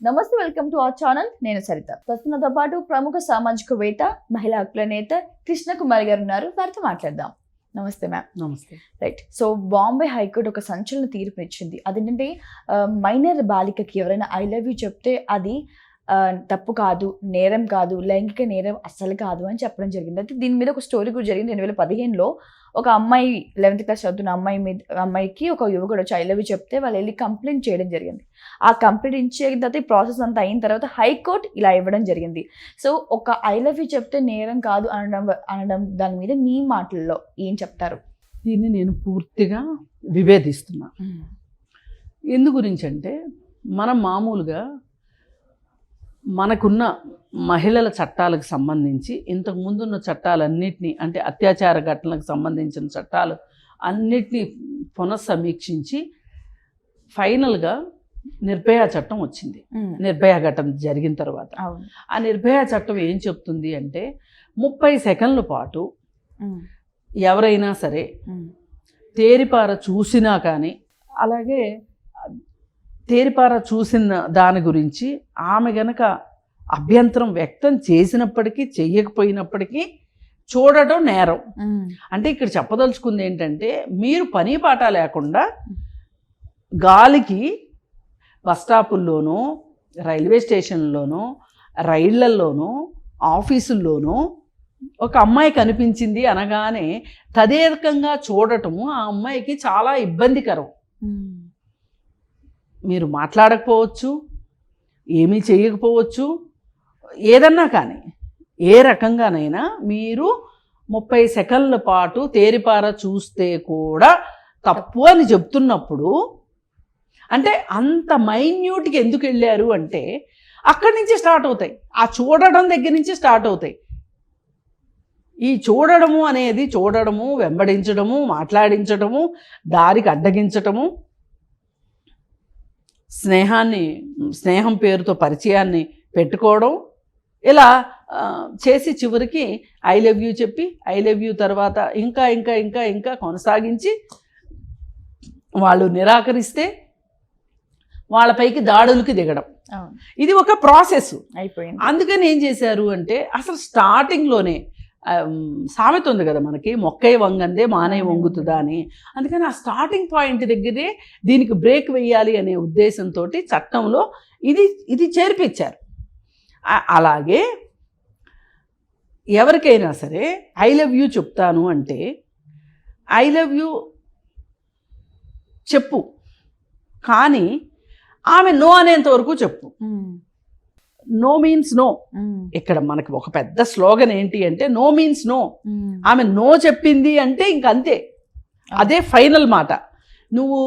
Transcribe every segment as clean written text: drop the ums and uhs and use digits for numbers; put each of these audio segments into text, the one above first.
నమస్తే, welcome to our channel. నేను సరిత. ప్రస్తుతంతో పాటు ప్రముఖ సామాజికవేత్త, మహిళా హక్కుల నేత కృష్ణకుమారి గారు ఉన్నారు. వారితో మాట్లాడదాం. నమస్తే మ్యామ్. నమస్తే. రైట్. సో బాంబే హైకోర్టు ఒక సంచలన తీర్పునిచ్చింది. అదేంటంటే మైనర్ బాలికకి ఎవరైనా ఐ లవ్ యూ చెప్తే అది తప్పు కాదు, నేరం కాదు, లైంగిక నేరం అస్సలు కాదు అని చెప్పడం జరిగింది. అయితే దీని మీద ఒక స్టోరీ కూడా జరిగింది. 2015లో ఒక అమ్మాయి 11th క్లాస్ చదువుతున్న అమ్మాయికి ఒక యువకుడు వచ్చి ఐ లవ్ యూ చెప్తే వాళ్ళు వెళ్ళి కంప్లైంట్ చేయడం జరిగింది. ఆ కంప్లైంట్ ఇచ్చే తర్వాత ఈ ప్రాసెస్ అంతా అయిన తర్వాత హైకోర్టు ఇలా ఇవ్వడం జరిగింది. సో ఒక ఐ లవ్ యూ చెప్తే నేరం కాదు అనడం దాని మీద మీ మాటల్లో ఏం చెప్తారు? దీన్ని నేను పూర్తిగా విభేదిస్తున్నా. ఎందు గురించి అంటే మనం మామూలుగా మనకున్న మహిళల చట్టాలకు సంబంధించి ఇంతకు ముందున్న చట్టాలన్నిటినీ, అంటే అత్యాచార ఘటనలకు సంబంధించిన చట్టాలు అన్నిటినీ పునఃసమీక్షించి ఫైనల్గా నిర్భయ చట్టం వచ్చింది. నిర్భయ ఘటన జరిగిన తర్వాత ఆ నిర్భయ చట్టం ఏం చెప్తుంది అంటే 30 సెకండ్ల పాటు ఎవరైనా సరే తేరిపార చూసినా కానీ, అలాగే తేరిపార చూసిన దాని గురించి ఆమె గనక అభ్యంతరం వ్యక్తం చేసినప్పటికీ చెయ్యకపోయినప్పటికీ చూడటం నేరం. అంటే ఇక్కడ చెప్పదలుచుకుంది ఏంటంటే, మీరు పని పాట లేకుండా గాలికి బస్ స్టాపుల్లోనూ, రైల్వే స్టేషన్లోనూ, రైళ్లల్లోనూ, ఆఫీసుల్లోనూ ఒక అమ్మాయి కనిపించింది అనగానే తదేకంగా చూడటము ఆ అమ్మాయికి చాలా ఇబ్బందికరం. మీరు మాట్లాడకపోవచ్చు, ఏమీ చేయకపోవచ్చు, ఏదన్నా కానీ ఏ రకంగానైనా మీరు 30 సెకండ్ల పాటు తేరిపార చూస్తే కూడా తప్పు అని చెప్తున్నప్పుడు, అంటే అంత మైన్యూట్కి ఎందుకు వెళ్ళారు అంటే అక్కడి నుంచి స్టార్ట్ అవుతాయి. ఆ చూడడం దగ్గర నుంచి స్టార్ట్ అవుతాయి. ఈ చూడడము అనేది చూడడము, వెంబడించడము, మాట్లాడించడము, దారికి అడ్డగించటము, స్నేహం పేరుతో పరిచయాన్ని పెట్టుకోవడం, ఇలా చేసి చివరికి ఐ లవ్ యూ చెప్పి ఐ లవ్ యూ తర్వాత ఇంకా ఇంకా ఇంకా ఇంకా కొనసాగించి వాళ్ళు నిరాకరిస్తే వాళ్ళపైకి దాడులకి దిగడం, ఇది ఒక ప్రాసెస్ అయిపోయింది. అందుకని ఏం చేశారు అంటే అసలు స్టార్టింగ్లోనే సామెత ఉంది కదా మనకి, మొక్కై వంగందే మానై వంగుతుందా అని. అందుకని ఆ స్టార్టింగ్ పాయింట్ దగ్గరే దీనికి బ్రేక్ వేయాలి అనే ఉద్దేశంతో చట్టంలో ఇది చేర్పించారు. అలాగే ఎవరికైనా సరే ఐ లవ్ యూ చెప్తాను అంటే ఐ లవ్ యూ చెప్పు, కానీ ఆమె నో అనేంత వరకు చెప్పు. No means no. ఇక్కడ మనకి ఒక పెద్ద స్లోగన్ ఏంటి అంటే నో మీన్స్ నో. ఆమె నో చెప్పింది అంటే ఇంకంతే, అదే ఫైనల్ మాట. నువ్వు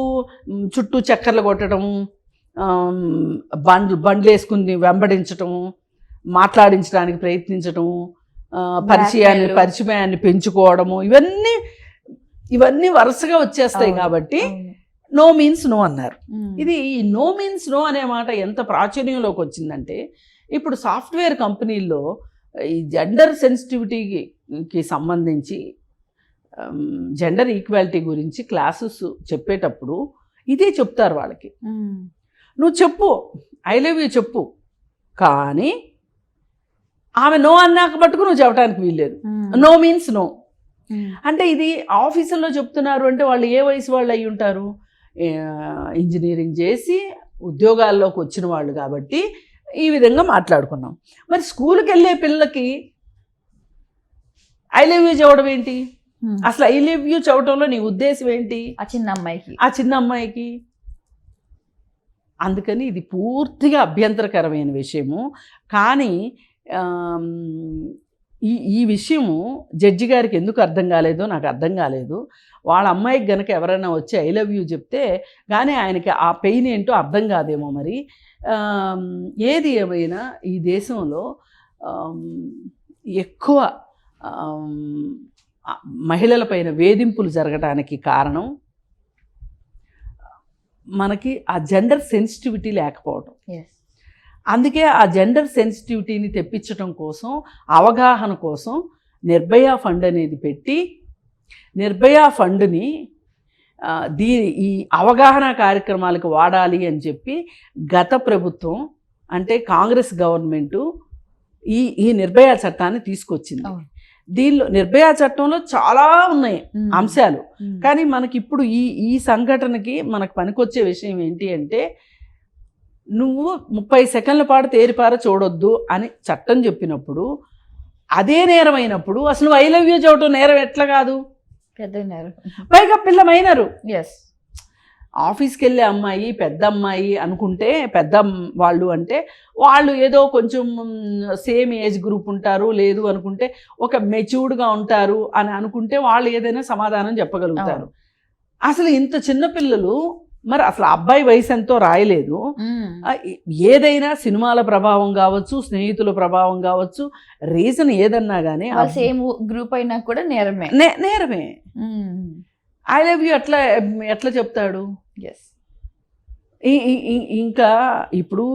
చుట్టూ చక్కర్లు కొట్టడము, బండ్లు వేసుకుని వెంబడించటము, మాట్లాడించడానికి ప్రయత్నించటము, పరిచయాన్ని పెంచుకోవడము, ఇవన్నీ వరుసగా వచ్చేస్తాయి. కాబట్టి నో మీన్స్ నో అన్నారు. ఇది ఈ నో మీన్స్ నో అనే మాట ఎంత ప్రాచుర్యంలోకి వచ్చిందంటే, ఇప్పుడు సాఫ్ట్వేర్ కంపెనీల్లో ఈ జెండర్ సెన్సిటివిటీకి సంబంధించి, జెండర్ ఈక్వాలిటీ గురించి క్లాసెస్ చెప్పేటప్పుడు ఇదే చెప్తారు వాళ్ళకి. నువ్వు చెప్పు, ఐ లవ్ యూ చెప్పు, కానీ ఆమె నో అన్నాక మటుకు నువ్వు చెప్పడానికి వీల్లేదు. No means no. అంటే ఇది ఆఫీసుల్లో చెప్తున్నారు అంటే వాళ్ళు ఏ వయసు వాళ్ళు అయి ఉంటారు? ఇంజనీరింగ్ చేసి ఉద్యోగాల్లోకి వచ్చిన వాళ్ళు కాబట్టి ఈ విధంగా మాట్లాడుకున్నాం. మరి స్కూల్కి వెళ్ళే పిల్లలకి ఐ లవ్ యూ చెప్పడం ఏంటి? అసలు ఐ లవ్ యూ చెప్పడంలో నీ ఉద్దేశం ఏంటి? ఆ చిన్న అమ్మాయికి అందుకని ఇది పూర్తిగా అభ్యంతరకరమైన విషయము. కానీ ఈ విషయము జడ్జి గారికి ఎందుకు అర్థం కాలేదో నాకు అర్థం కాలేదు. వాళ్ళ అమ్మాయికి గనక ఎవరైనా వచ్చి ఐ లవ్ యూ చెప్తే కానీ ఆయనకి ఆ పెయిన్ ఏంటో అర్థం కాదేమో. మరి ఏది ఏమైనా ఈ దేశంలో ఎక్కువ మహిళలపైన వేధింపులు జరగడానికి కారణం మనకి ఆ జెండర్ సెన్సిటివిటీ లేకపోవడం. అందుకే ఆ జెండర్ సెన్సిటివిటీని తెప్పించడం కోసం, అవగాహన కోసం నిర్భయ ఫండ్ అనేది పెట్టి, నిర్భయ ఫండ్ని ఈ అవగాహన కార్యక్రమాలకు వాడాలి అని చెప్పి గత ప్రభుత్వం అంటే కాంగ్రెస్ గవర్నమెంటు ఈ నిర్భయ చట్టాన్ని తీసుకొచ్చింది. అవును. దీనిలో నిర్భయ చట్టంలో చాలా ఉన్నాయి అంశాలు. ఉమ్. కానీ మనకి ఇప్పుడు ఈ సంఘటనకి మనకు పనికొచ్చే విషయం ఏంటి అంటే, నువ్వు 30 సెకండ్ల పాటు తేరిపార చూడొద్దు అని చట్టం చెప్పినప్పుడు, అదే నేరం అయినప్పుడు అసలు ఐ లవ్ యూ చెప్పడం నేరం ఎట్లా కాదు? పెద్ద నేరం. పైగా పిల్ల మైనరు. ఎస్. ఆఫీస్కి వెళ్ళే అమ్మాయి, పెద్ద అమ్మాయి అనుకుంటే, పెద్ద వాళ్ళు అంటే వాళ్ళు ఏదో కొంచెం సేమ్ ఏజ్ గ్రూప్ ఉంటారు, లేదు అనుకుంటే ఒక మెచ్యూర్డ్గా ఉంటారు అని అనుకుంటే వాళ్ళు ఏదైనా సమాధానం చెప్పగలుగుతారు. అసలు ఇంత చిన్న పిల్లలు, మరి అసలు అబ్బాయి వయసు ఎంతో రాయలేదు. ఏదైనా సినిమాల ప్రభావం కావచ్చు, స్నేహితుల ప్రభావం కావచ్చు, రీజన్ ఏదన్నా కానీ సేమ్ గ్రూప్ అయినా కూడా నేరమే. నేరమే. ఐ లవ్ యూ ఎట్లా చెప్తాడు? ఎస్. ఇంకా ఇప్పుడు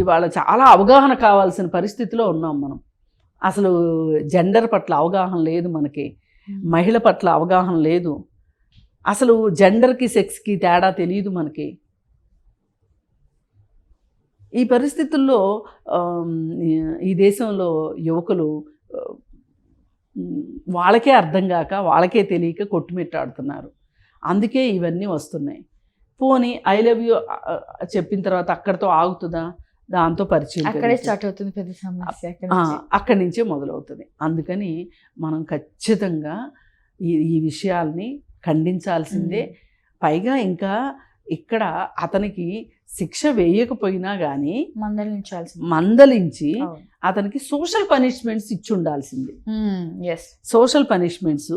ఇవాళ చాలా అవగాహన కావాల్సిన పరిస్థితిలో ఉన్నాం మనం. అసలు జెండర్ పట్ల అవగాహన లేదు మనకి, మహిళ పట్ల అవగాహన లేదు, అసలు జెండర్కి సెక్స్కి తేడా తెలియదు మనకి. ఈ పరిస్థితుల్లో ఈ దేశంలో యువకులు వాళ్ళకే అర్థం కాక, వాళ్ళకే తెలియక కొట్టుమిట్టాడుతున్నారు. అందుకే ఇవన్నీ వస్తున్నాయి. పోనీ ఐ లవ్ యూ చెప్పిన తర్వాత అక్కడితో ఆగుతుందా? దాంతో పరిచయం అక్కడే స్టార్ట్ అవుతుంది పెద్ద సమస్య. అక్కడి నుంచే మొదలవుతుంది. అందుకని మనం ఖచ్చితంగా ఈ విషయాల్ని ఖండించాల్సిందే. పైగా ఇంకా ఇక్కడ అతనికి శిక్ష వేయకపోయినా కానీ మందలించి అతనికి సోషల్ పనిష్మెంట్స్ ఇచ్చి ఉండాల్సింది. సోషల్ పనిష్మెంట్స్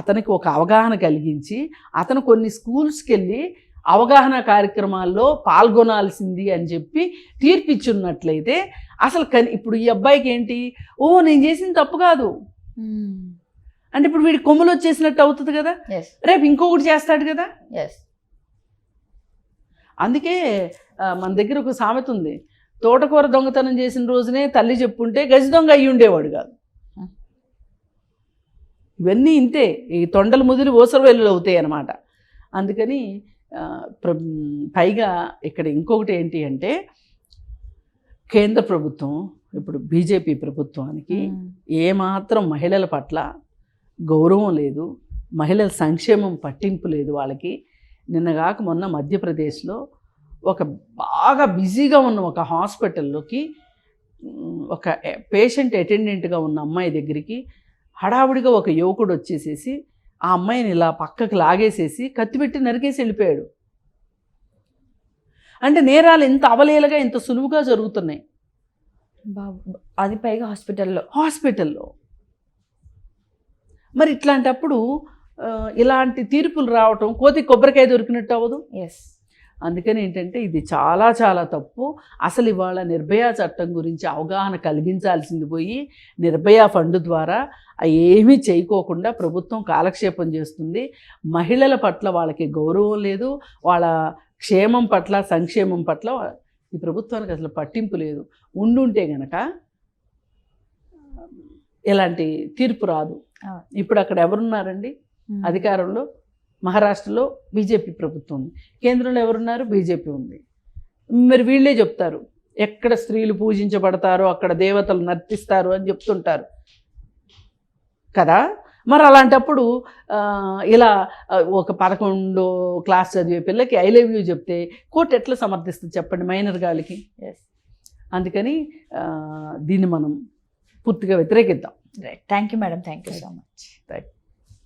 అతనికి ఒక అవగాహన కలిగించి, అతను కొన్ని స్కూల్స్కి వెళ్ళి అవగాహన కార్యక్రమాల్లో పాల్గొనాల్సింది అని చెప్పి తీర్పిచ్చున్నట్లయితే అసలు ఇప్పుడు ఈ అబ్బాయికి ఏంటి, ఓ నేను చేసింది తప్పు కాదు అంటే ఇప్పుడు వీడి కొమ్ములు వచ్చేసినట్టు అవుతుంది కదా, రేపు ఇంకొకటి చేస్తాడు కదా. అందుకే మన దగ్గర ఒక సామెత ఉంది, తోటకూర దొంగతనం చేసిన రోజునే తల్లి చెప్పుంటే గజ దొంగ అయ్యి ఉండేవాడు కాదు. ఇవన్నీ ఇంతే, ఈ తొండలు ముదిరి ఓసరు వెల్లులు అవుతాయి అన్నమాట. అందుకని పైగా ఇక్కడ ఇంకొకటి ఏంటి అంటే, కేంద్ర ప్రభుత్వం ఇప్పుడు బీజేపీ ప్రభుత్వానికి ఏమాత్రం మహిళల పట్ల గౌరవం లేదు, మహిళల సంక్షేమం పట్టింపు లేదు వాళ్ళకి. నిన్నగాక మొన్న మధ్యప్రదేశ్లో ఒక బాగా బిజీగా ఉన్న ఒక హాస్పిటల్లోకి ఒక పేషెంట్ అటెండెంట్గా ఉన్న అమ్మాయి దగ్గరికి హడావుడిగా ఒక యువకుడు వచ్చేసేసి ఆ అమ్మాయిని ఇలా పక్కకు లాగేసేసి కత్తిపెట్టి నరికేసి వెళ్ళిపోయాడు. అంటే నేరాలు ఇంత అవలేలగా, ఇంత సులువుగా జరుగుతున్నాయి. అది పైగా హాస్పిటల్లో. మరి ఇట్లాంటప్పుడు ఇలాంటి తీర్పులు రావటం కోతి కొబ్బరికాయ దొరికినట్టు అవ్వదు. అందుకని ఏంటంటే ఇది చాలా చాలా తప్పు. అసలు ఇవాళ నిర్భయ చట్టం గురించి అవగాహన కలిగించాల్సింది పోయి నిర్భయ ఫండ్ ద్వారా ఏమీ చేయకోకుండా ప్రభుత్వం కాలక్షేపం చేస్తుంది. మహిళల పట్ల వాళ్ళకి గౌరవం లేదు, వాళ్ళ క్షేమం పట్ల సంక్షేమం పట్ల ఈ ప్రభుత్వానికి అసలు పట్టింపు లేదు. ఉండుంటే గనక ఎలాంటి తీర్పు రాదు. ఇప్పుడు అక్కడ ఎవరున్నారండి అధికారంలో? మహారాష్ట్రలో బీజేపీ ప్రభుత్వం ఉంది, కేంద్రంలో ఎవరున్నారు? బీజేపీ ఉంది. మరి వీళ్ళే చెప్తారు ఎక్కడ స్త్రీలు పూజించబడతారో అక్కడ దేవతలు నర్తిస్తారు అని చెప్తుంటారు కదా. మరి అలాంటప్పుడు ఇలా ఒక 11వ క్లాస్ చదివే పిల్లకి ఐ లవ్ యూ చెప్తే కోర్టు ఎట్లా సమర్థిస్తుంది చెప్పండి, మైనర్ గాలికి. అందుకని దీన్ని మనం పూర్తిగా వ్యతిరేకిద్దాం. Thank you madam, thank you so much.